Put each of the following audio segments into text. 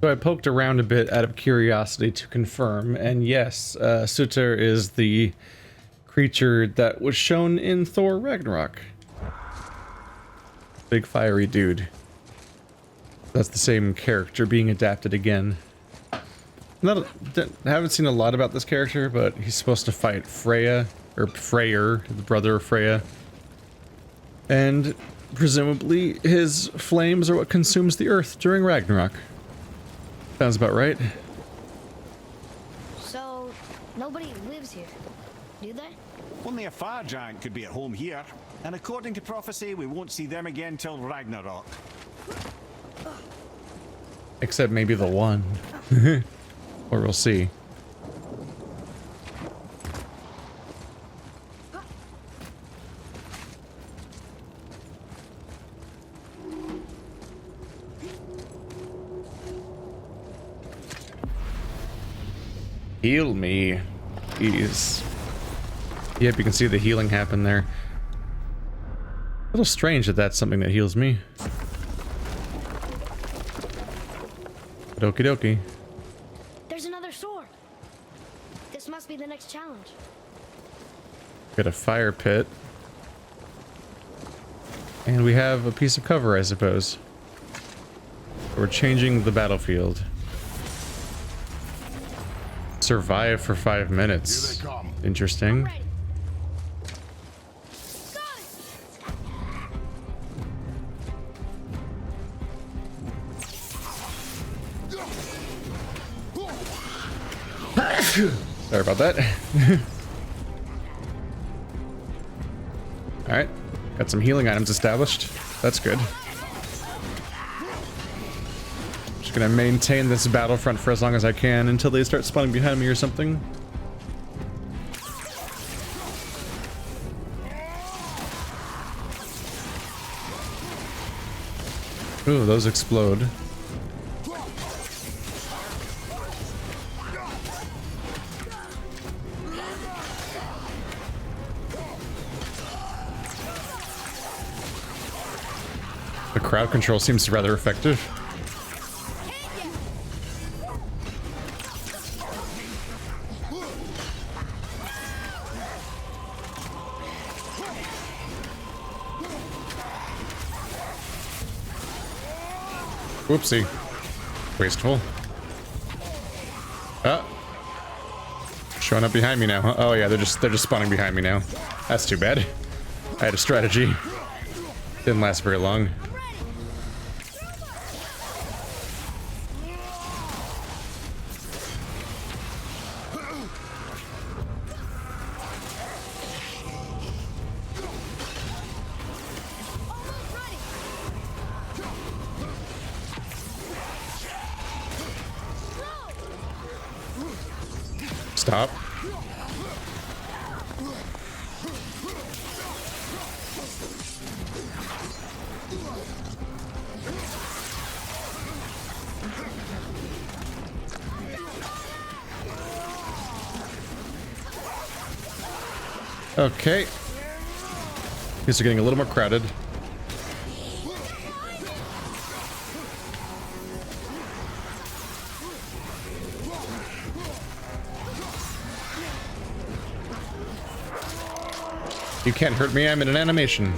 So I poked around a bit out of curiosity to confirm, and yes, Suter is the creature that was shown in Thor Ragnarok. Big fiery dude. That's the same character being adapted again. I haven't seen a lot about this character, but he's supposed to fight Freya, or Freyr, the brother of Freya. And presumably his flames are what consumes the earth during Ragnarok. Sounds about right. So, nobody lives here, do they? Only a fire giant could be at home here. And according to prophecy, we won't see them again till Ragnarok. Except maybe the one. Or we'll see. Heal me, please. Yep, you can see the healing happen there. A little strange that that's something that heals me. Okie dokie. There's another sword. This must be the next challenge. Got a fire pit. And we have a piece of cover, I suppose. We're changing the battlefield. Survive for 5 minutes. Here they come. Interesting. Ready. Sorry about that. Alright. Got some healing items established. That's good. Just gonna maintain this battlefront for as long as I can until they start spawning behind me or something. Ooh, those explode. The crowd control seems rather effective. Whoopsie. Wasteful. Showing up behind me now, huh? Oh yeah, they're just spawning behind me now. That's too bad. I had a strategy. Didn't last very long. Stop. Okay. These are getting a little more crowded. You can't hurt me, I'm in an animation.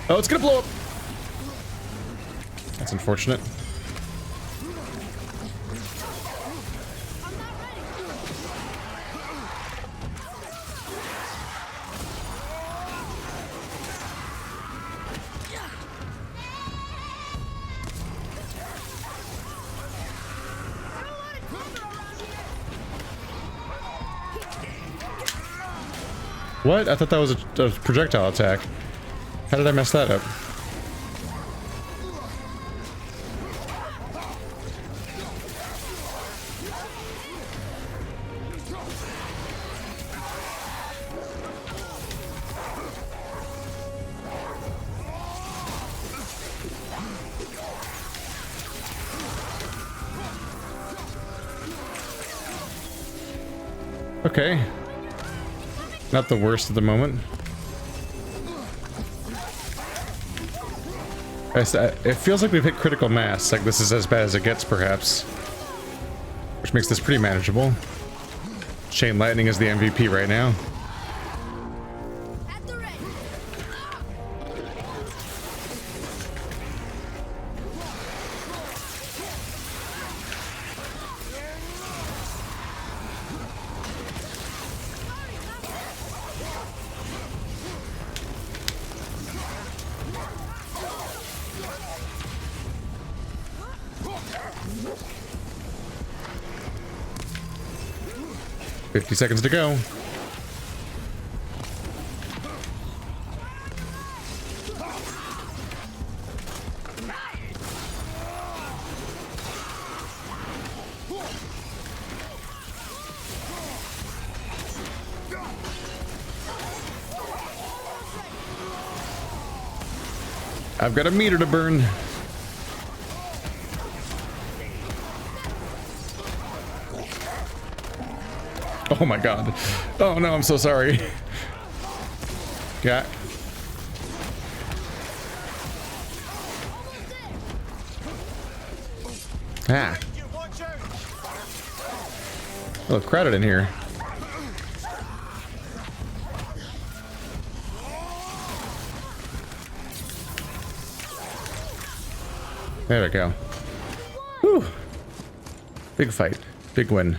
Oh, it's gonna blow up! That's unfortunate. What? I thought that was a projectile attack. How did I mess that up? Okay. Not the worst at the moment. It feels like we've hit critical mass. Like this is as bad as it gets, perhaps. Which makes this pretty manageable. Chain Lightning is the MVP right now. At the ready. 50 seconds to go. I've got a meter to burn. Oh my god. Oh no, I'm so sorry. Yeah. Ah. A little crowded in here. There we go. Whew. Big fight. Big win.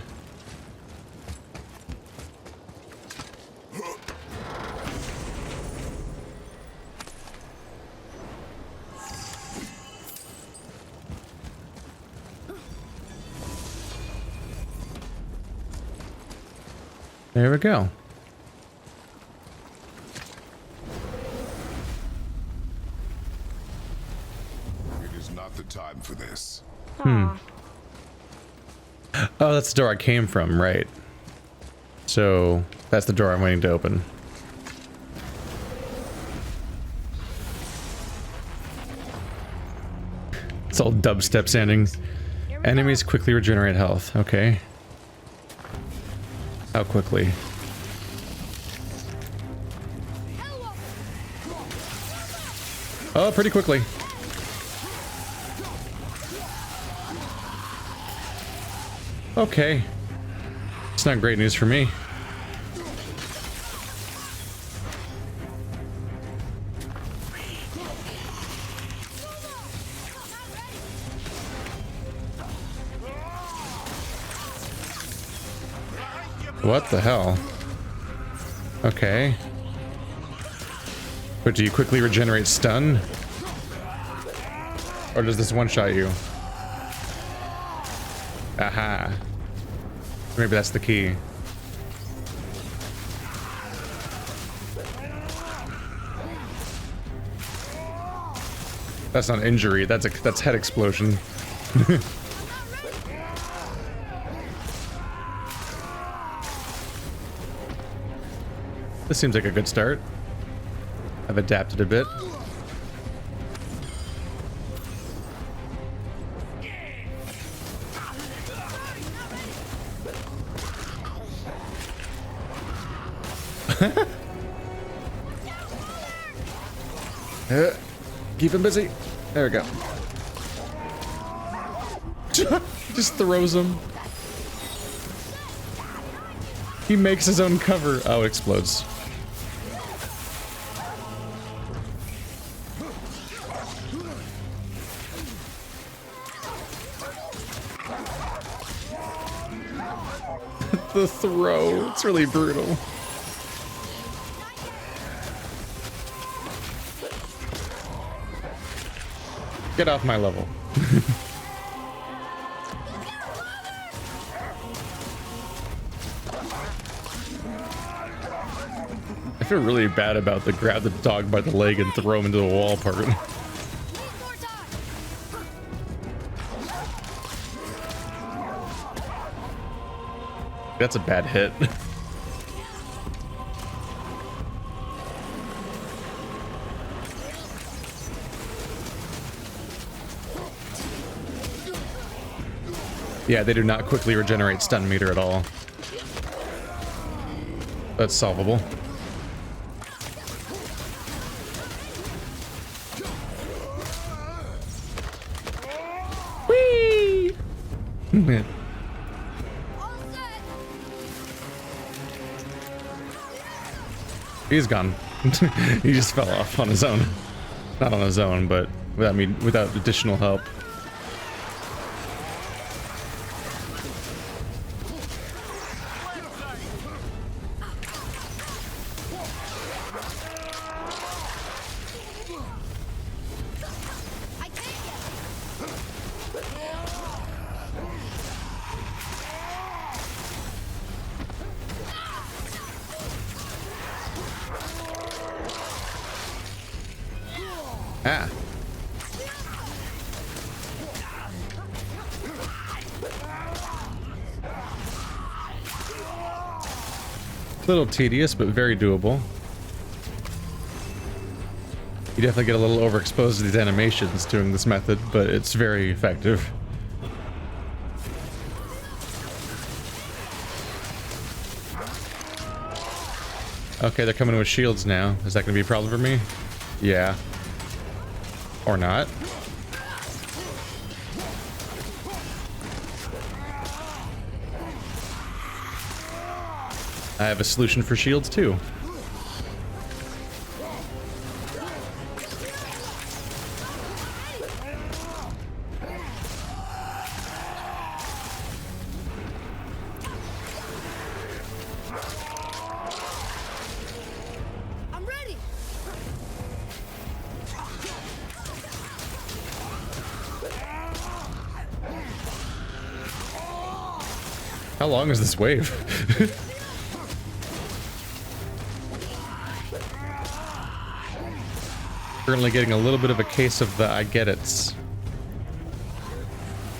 There we go. It is not the time for this. Aw. Oh, that's the door I came from, right. So, that's the door I'm waiting to open. It's all dubstep sounding. Enemies quickly regenerate health. Okay. How quickly? Oh, pretty quickly. Okay. It's not great news for me. What the hell? Okay. But do you quickly regenerate stun? Or does this one-shot you? Aha. Maybe that's the key. That's not injury, that's head explosion. This seems like a good start. I've adapted a bit. Keep him busy. There we go. Just throws him. He makes his own cover. Oh, it explodes. The throw. It's really brutal. Get off my level. I feel really bad about the grab the dog by the leg and throw him into the wall part. That's a bad hit. Yeah, they do not quickly regenerate stun meter at all. That's solvable. Whee! He's gone. He just fell off on his own. Not on his own, but without additional help. Ah. A little tedious, but very doable. You definitely get a little overexposed to these animations doing this method, but it's very effective. Okay, they're coming with shields now. Is that going to be a problem for me? Yeah. Or not. I have a solution for shields too. How long is this wave? Currently getting a little bit of a case of the I get it's.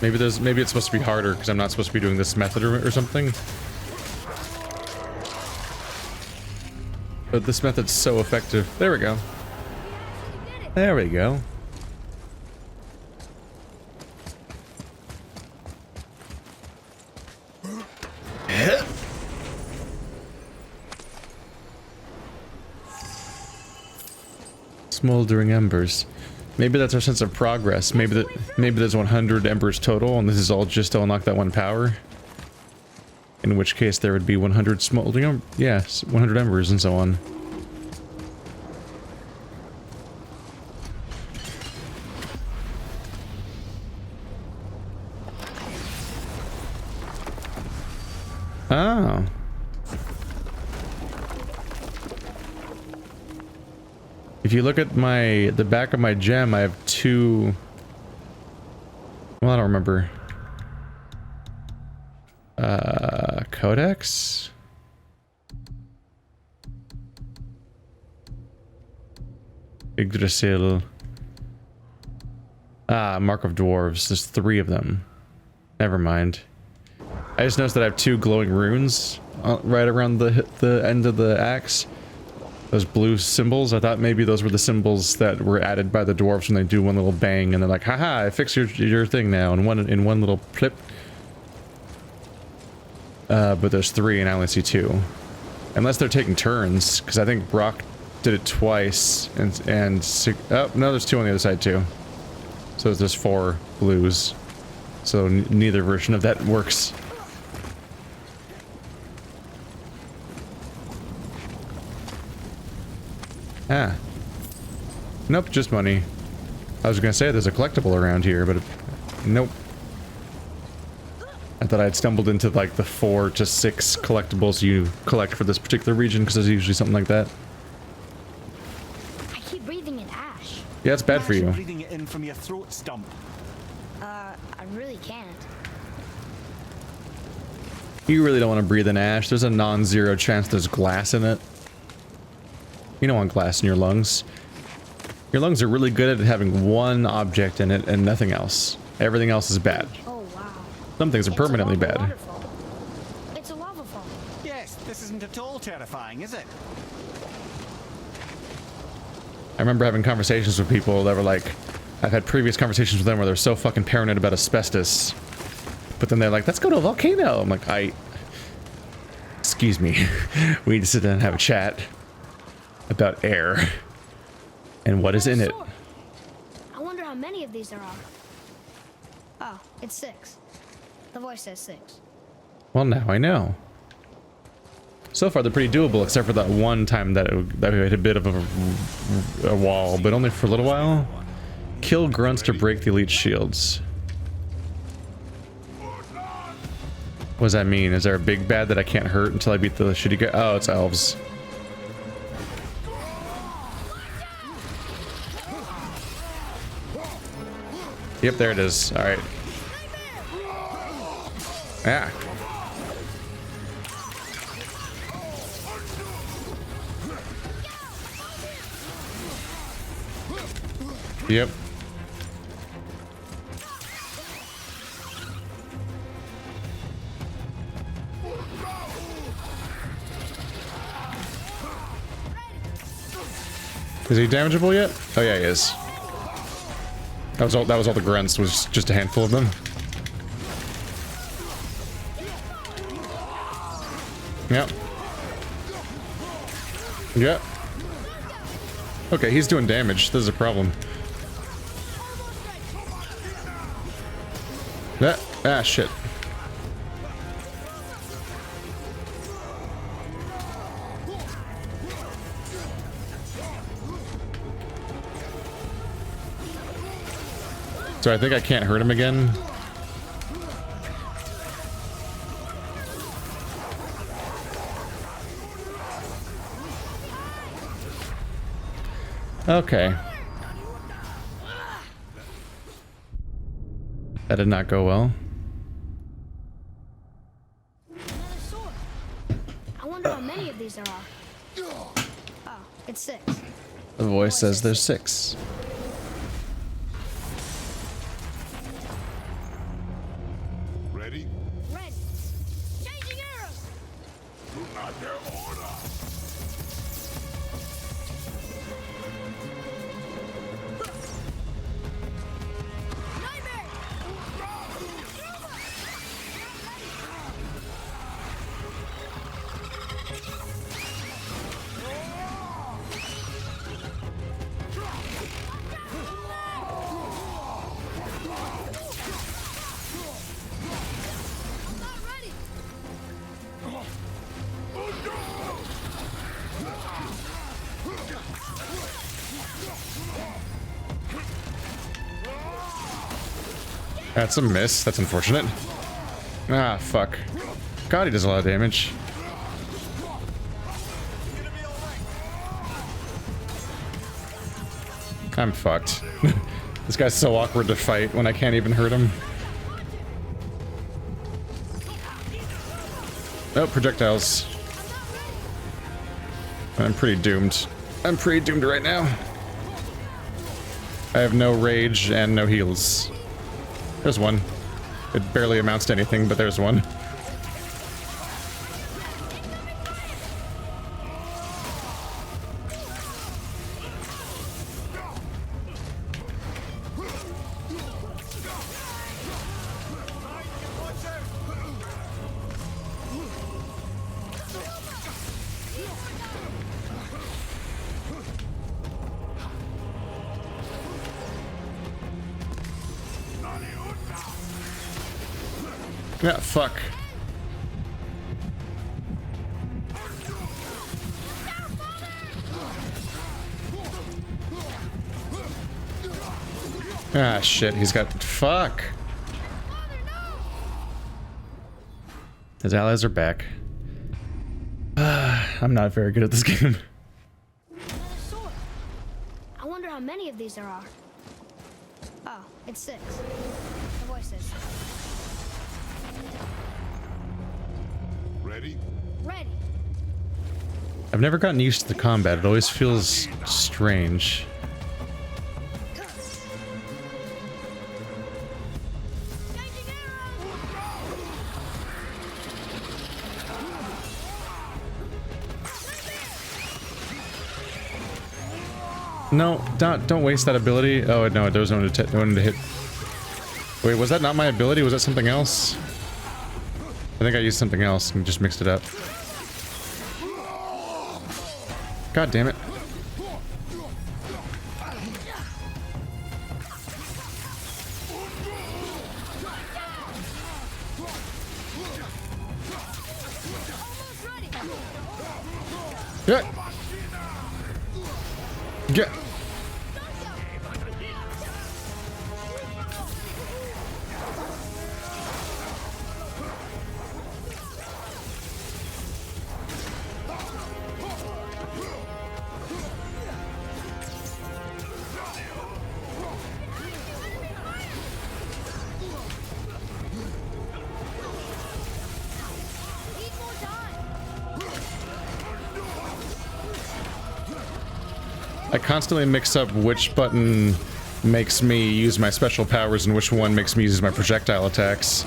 Maybe it's supposed to be harder because I'm not supposed to be doing this method or something. But this method's so effective. There we go. There we go. Smoldering embers. Maybe that's our sense of progress. Maybe there's 100 embers total, and this is all just to unlock that one power. In which case, there would be 100 smoldering. Yes, 100 embers and so on. Oh. If you look at the back of my gem, I have two... Well, I don't remember. Codex? Yggdrasil. Ah, Mark of Dwarves. There's 3 of them. Never mind. I just noticed that I have 2 glowing runes right around the end of the axe. Those blue symbols, I thought maybe those were the symbols that were added by the dwarves when they do one little bang and they're like, haha, I fixed your thing now in one little flip. But there's 3 and I only see 2. Unless they're taking turns, because I think Brock did it twice and oh, no, there's 2 on the other side too. So there's 4 blues. So neither version of that works. Ah. Nope, just money. I was gonna say there's a collectible around here, but nope. I thought I'd stumbled into like the 4 to 6 collectibles you collect for this particular region, because there's usually something like that. I keep breathing in ash. Yeah, it's bad for you. Breathing it in from your throat stump. I really can't. You really don't want to breathe in ash. There's a non-zero chance there's glass in it. You don't want glass in your lungs. Your lungs are really good at having one object in it and nothing else. Everything else is bad. Oh wow. Some things are permanently bad. Waterfall. It's a lava fall. Yes, this isn't at all terrifying, is it? I remember having conversations with people that were like, I've had previous conversations with them where they're so fucking paranoid about asbestos. But then they're like, let's go to a volcano. I'm like, excuse me. We need to sit down and have a chat about air and what is in it. Sword. I wonder how many of these there are. Oh, it's 6. The voice says 6. Well, now I know. So far, they're pretty doable, except for that one time that we hit a bit of a wall, but only for a little while. Kill grunts to break the elite shields. What does that mean? Is there a big bad that I can't hurt until I beat the shitty guy? Oh, it's elves. Yep, there it is. All right. Yeah. Yep. Is he damageable yet? Oh yeah, he is. That was all the grunts, was just a handful of them. Yep. Yep. Okay, he's doing damage. This is a problem. Ah, shit. So I think I can't hurt him again. Okay. That did not go well. Another sword. I wonder how many of these there are. Oh, it's 6. The voice says there's 6. Ready? Red. Changing arrows. Not their order. That's a miss. That's unfortunate. Ah, fuck. God, he does a lot of damage. I'm fucked. This guy's so awkward to fight when I can't even hurt him. Oh, projectiles. I'm pretty doomed. I'm pretty doomed right now. I have no rage and no heals. There's one. It barely amounts to anything, but there's one. Yeah, fuck. Ah, shit, he's got... Fuck! His allies are back. I'm not very good at this game. Another sword. I wonder how many of these there are. Oh, it's 6. The voice says 6. Ready? Ready. I've never gotten used to the combat. It always feels strange. Changing arrows. No, don't waste that ability. Oh, no, there was no one to hit. Wait, was that not my ability? Was that something else? I think I used something else and just mixed it up. God damn it. Get. Get. I constantly mix up which button makes me use my special powers and which one makes me use my projectile attacks.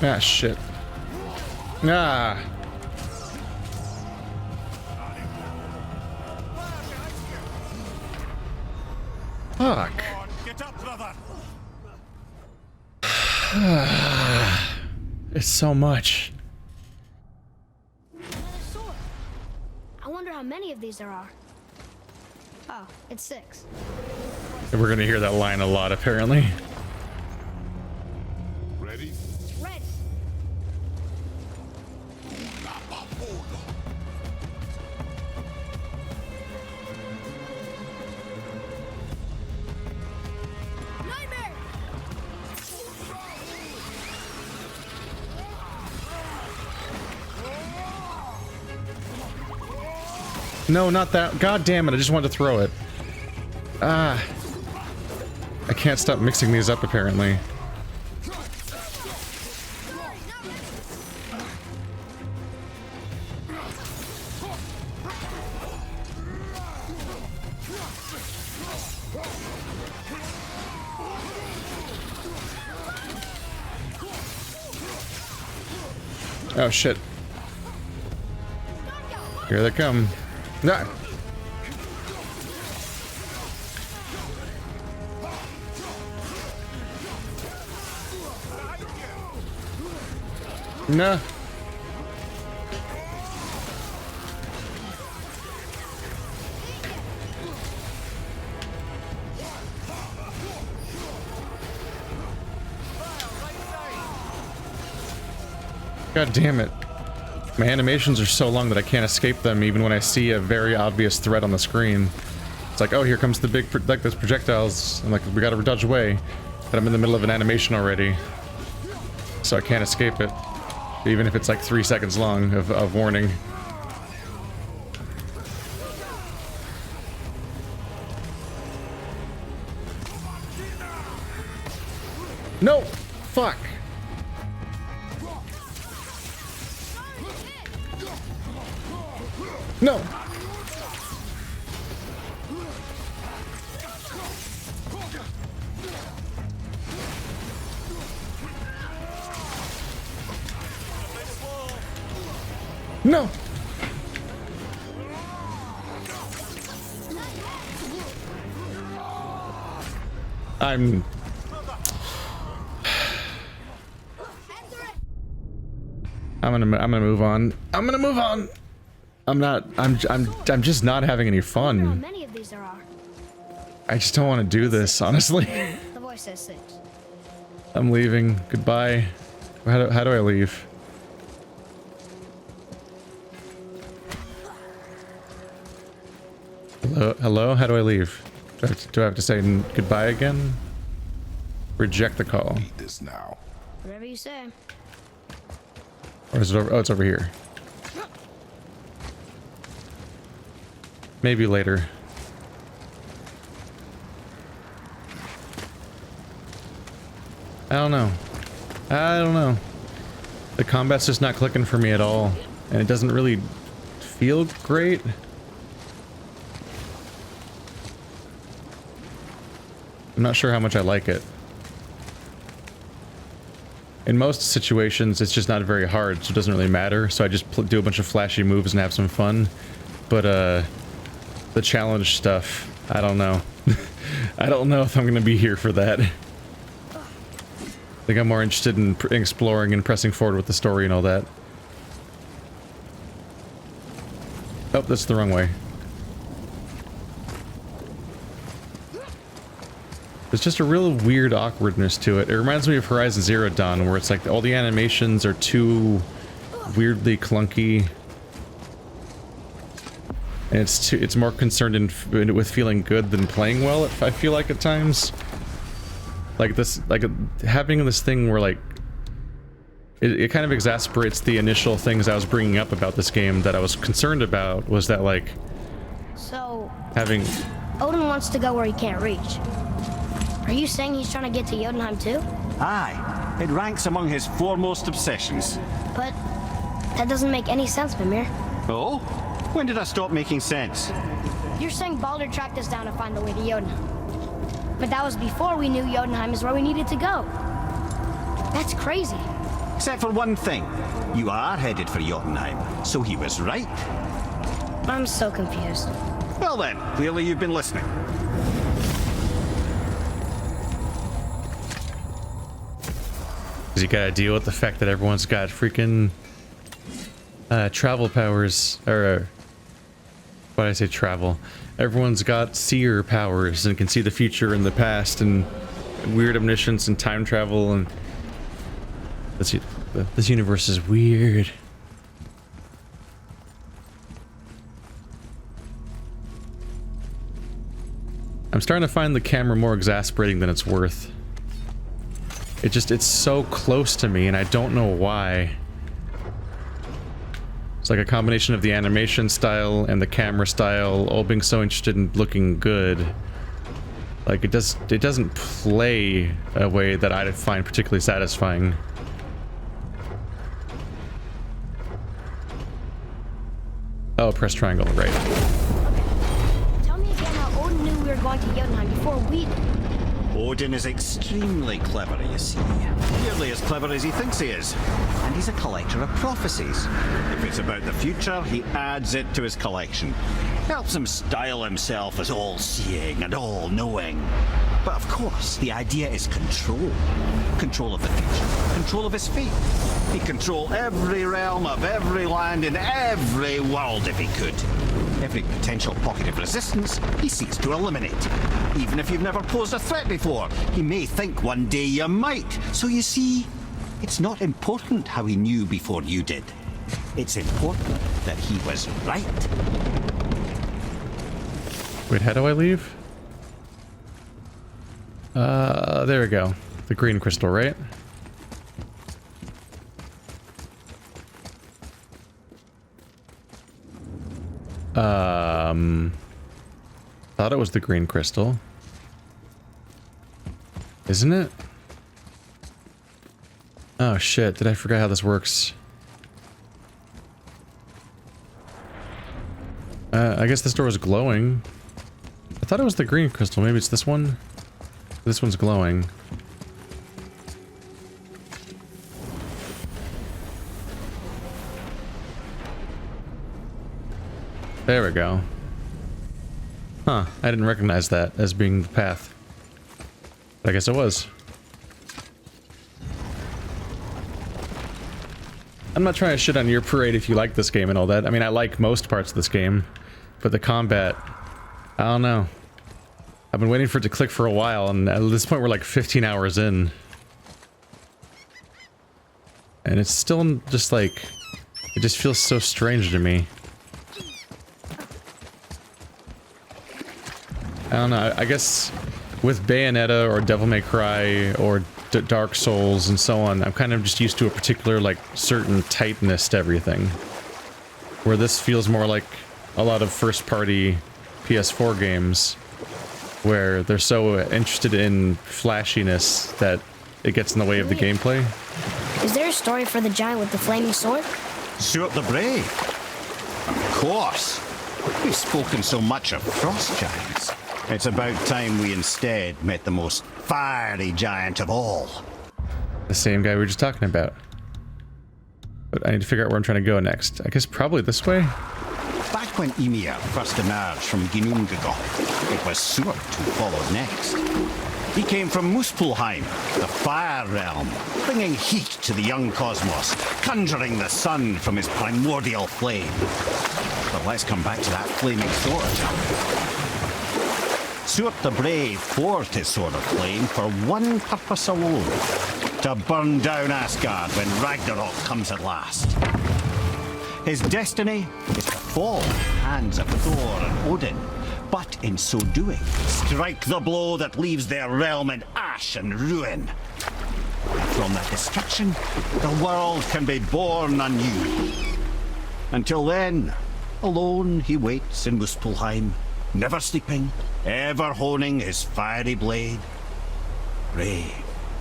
Ah, shit. Ah. Fuck. Get up, brother. It's so much. Another sword. I wonder how many of these there are. Oh, it's 6. We're gonna hear that line a lot, apparently. Ready? Ready. Nightmare. No, not that. God damn it, I just wanted to throw it. Ah. I can't stop mixing these up, apparently. Oh shit. Here they come. Ah. No. God damn it. My animations are so long that I can't escape them even when I see a very obvious threat on the screen. It's like, oh, here comes the big, like, those projectiles. I'm like, we gotta dodge away. But I'm in the middle of an animation already. So I can't escape it. Even if it's like 3 seconds long of warning. No! Fuck! No! No! I'm gonna move on. I'm gonna move on. I'm just not having any I wonder how fun. many of these there are. I just don't want to do this, honestly. The voice says 6. I'm leaving. Goodbye. How do I leave? Hello? Hello? How do I leave? Do I have to say goodbye again? Reject the call. Need this now. Whatever you say. Or is it over? Oh, it's over here. Maybe later. I don't know. I don't know. The combat's just not clicking for me at all, and it doesn't really feel great. I'm not sure how much I like it. In most situations, it's just not very hard, so it doesn't really matter. So I just do a bunch of flashy moves and have some fun. But the challenge stuff, I don't know. I don't know if I'm going to be here for that. I think I'm more interested in exploring and pressing forward with the story and all that. Oh, that's the wrong way. There's just a real weird awkwardness to it. It reminds me of Horizon Zero Dawn, where it's like all the animations are too weirdly clunky. And it's more concerned with feeling good than playing well, I feel like at times. Like this, like having this thing where like it kind of exasperates the initial things I was bringing up about this game that I was concerned about, was that like So having Odin wants to go where he can't reach. Are you saying he's trying to get to Jotunheim too? Aye, it ranks among his foremost obsessions. But that doesn't make any sense, Mimir. Oh? When did I stop making sense? You're saying Ballard tracked us down to find the way to Jotunheim. But that was before we knew Jotunheim is where we needed to go. That's crazy. Except for one thing. You are headed for Jotunheim, so he was right. I'm so confused. Well then, clearly you've been listening. you gotta deal with the fact that everyone's got freaking travel powers, or why did I say travel? Everyone's got seer powers and can see the future and the past and weird omniscience and time travel, and this universe is weird. I'm starting to find the camera more exasperating than it's worth. It's so close to me and I don't know why. It's like a combination of the animation style and the camera style all being so interested in looking good. Like it doesn't play a way that I find particularly satisfying. Oh, press triangle, right. Tell me again how Odin knew we were going to Jotunheim before we did. Odin is extremely clever, you see. Nearly as clever as he thinks he is. And he's a collector of prophecies. If it's about the future, he adds it to his collection. Helps him style himself as all-seeing and all-knowing. But of course, the idea is control. Control of the future. Control of his fate. He'd control every realm of every land in every world if he could. Every potential pocket of resistance, he seeks to eliminate. Even if you've never posed a threat before, he may think one day you might. So you see, it's not important how he knew before you did. It's important that he was right. Wait, how do I leave? There we go. The green crystal, right? Thought it was the green crystal. Isn't it? Oh shit, did I forget how this works? I guess this door is glowing. I thought it was the green crystal. Maybe it's this one? This one's glowing. There we go. Huh, I didn't recognize that as being the path. But I guess it was. I'm not trying to shit on your parade if you like this game and all that. I mean, I like most parts of this game, but the combat, I don't know. I've been waiting for it to click for a while, and at this point we're like 15 hours in. And it's still just like, it just feels so strange to me. I don't know, I guess with Bayonetta or Devil May Cry or Dark Souls and so on, I'm kind of just used to a particular, like, certain tightness to everything. Where this feels more like a lot of first-party PS4 games, where they're so interested in flashiness that it gets in the way of the gameplay. Is there a story for the giant with the flaming sword? Stuart the Brave. Of course. We've spoken so much of frost giants. It's about time we instead met the most fiery giant of all. The same guy we were just talking about. But I need to figure out where I'm trying to go next. I guess probably this way? Back when Ymir first emerged from Ginnungagap, it was Stuart who followed next. He came from Muspelheim, the fire realm, bringing heat to the young cosmos, conjuring the sun from his primordial flame. But let's come back to that flaming sword. Stuart the Brave forged his sword of flame for one purpose alone: to burn down Asgard when Ragnarok comes at last. His destiny is to fall in the hands of Thor and Odin, but in so doing, strike the blow that leaves their realm in ash and ruin. From that destruction, the world can be born anew. Until then, alone he waits in Muspelheim, never sleeping, ever honing his fiery blade. Brave,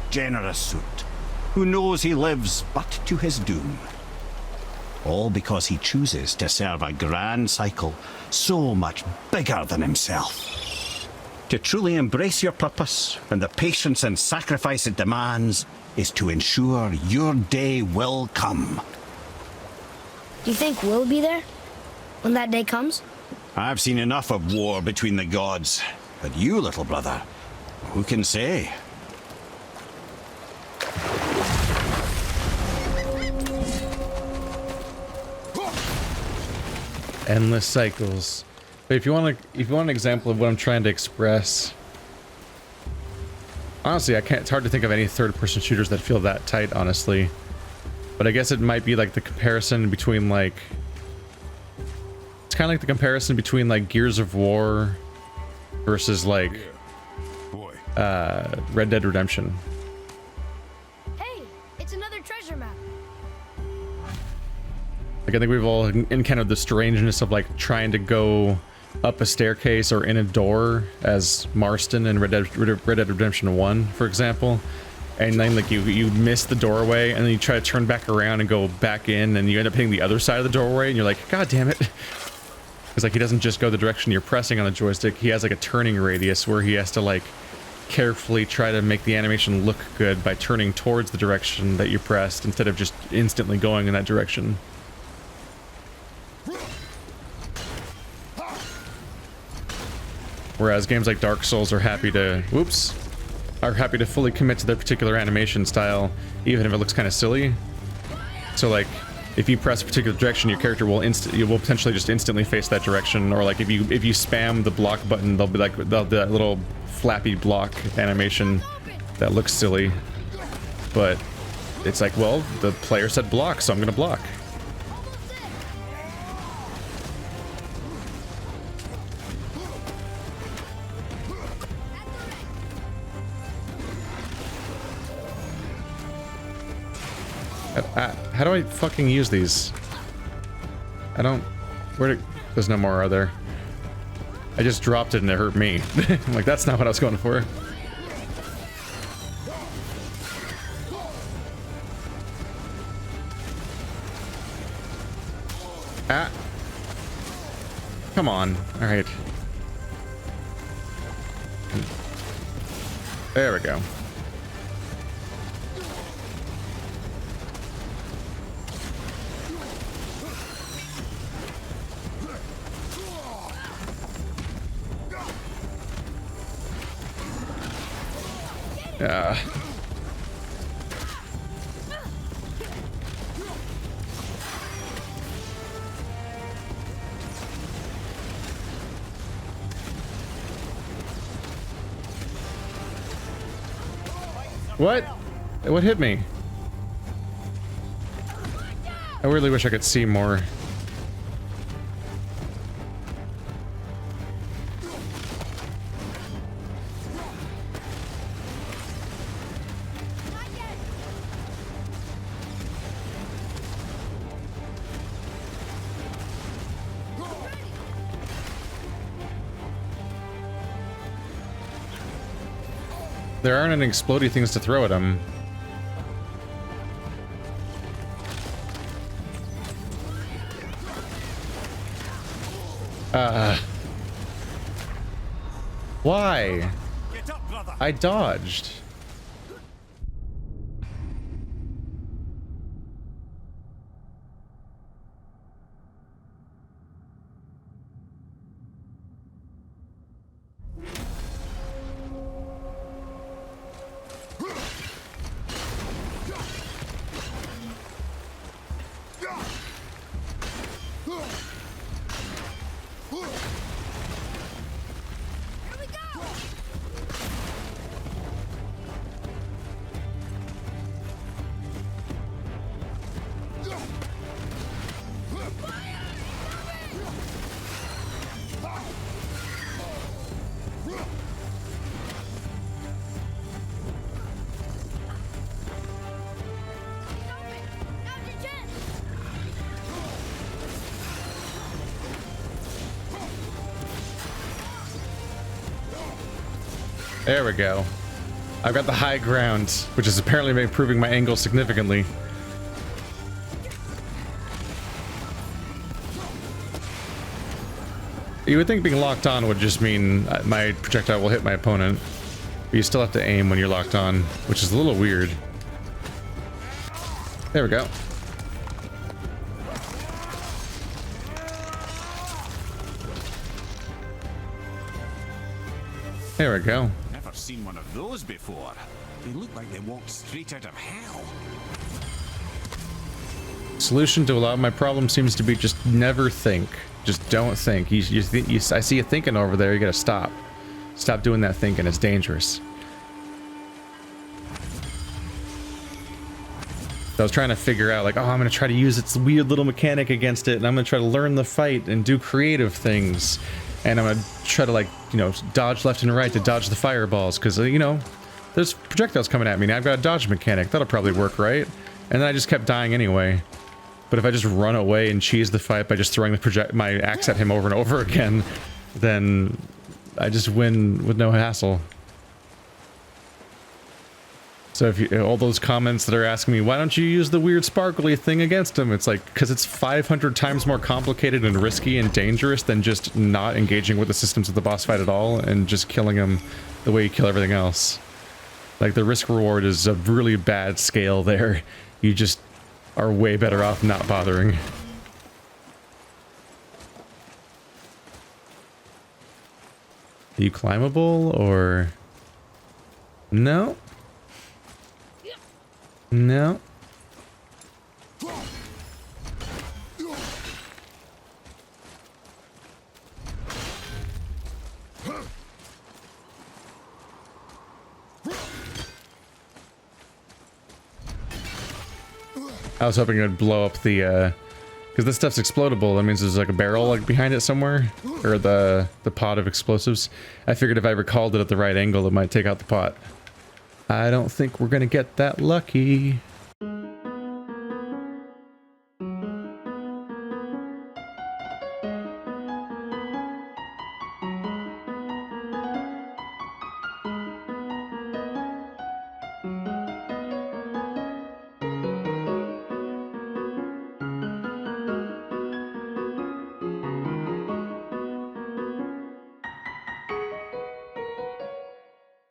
generous suit, who knows he lives but to his doom. All because he chooses to serve a grand cycle so much bigger than himself. To truly embrace your purpose and the patience and sacrifice it demands is to ensure your day will come. Do you think we'll be there when that day comes? I've seen enough of war between the gods, but you, little brother, who can say? Endless cycles. But if you want an example of what I'm trying to express, honestly, it's hard to think of any third-person shooters that feel that tight, honestly. But I guess it might be like the comparison between like, it's kind of like the comparison between like Gears of War versus like Red Dead Redemption. Hey, it's another treasure map. Like, I think we've all encountered the strangeness of like trying to go up a staircase or in a door as Marston in Red Dead Redemption 1, for example. And then like you miss the doorway and then you try to turn back around and go back in and you end up hitting the other side of the doorway and you're like, God damn it. Because like he doesn't just go the direction you're pressing on the joystick, he has like a turning radius where he has to like carefully try to make the animation look good by turning towards the direction that you pressed instead of just instantly going in that direction. Whereas games like Dark Souls are happy to, fully commit to their particular animation style, even if it looks kind of silly. So like, if you press a particular direction, your character will potentially just instantly face that direction. Or like if you spam the block button, they'll be like that little flappy block animation that looks silly, but it's like, well, the player said block, so I'm gonna block. How do I fucking use these? I don't... There's no more, are there? I just dropped it and it hurt me. I'm like, that's not what I was going for. Ah. Come on. Alright. There we go. What? What hit me? I really wish I could see more. There aren't any explodey things to throw at him. Why? Get up, brother. I dodged. There we go. I've got the high ground, which is apparently improving my angle significantly. You would think being locked on would just mean my projectile will hit my opponent, but you still have to aim when you're locked on, which is a little weird. There we go. There we go. Never seen one of those before. They look like they walked straight out of hell. Solution to a lot of my problems seems to be just never think. Just don't think. I see you thinking over there. You gotta stop. Stop doing that thinking. It's dangerous. So I was trying to figure out, like, oh, I'm gonna try to use its weird little mechanic against it, and I'm gonna try to learn the fight and do creative things, and I'm gonna try to, like, you know, dodge left and right to dodge the fireballs, because you know, there's projectiles coming at me. Now I've got a dodge mechanic. That'll probably work, right? And then I just kept dying anyway. But if I just run away and cheese the fight by just throwing my axe at him over and over again, then I just win with no hassle. So if you, all those comments that are asking me, why don't you use the weird sparkly thing against him? It's like, because it's 500 times more complicated and risky and dangerous than just not engaging with the systems of the boss fight at all and just killing him the way you kill everything else. Like, the risk reward is a really bad scale there. You just are way better off not bothering. Are you climbable or no? No. I was hoping it would blow up the, because this stuff's explodable. That means there's like a barrel like behind it somewhere, or the pot of explosives. I figured if I recalled it at the right angle, it might take out the pot. I don't think we're gonna get that lucky.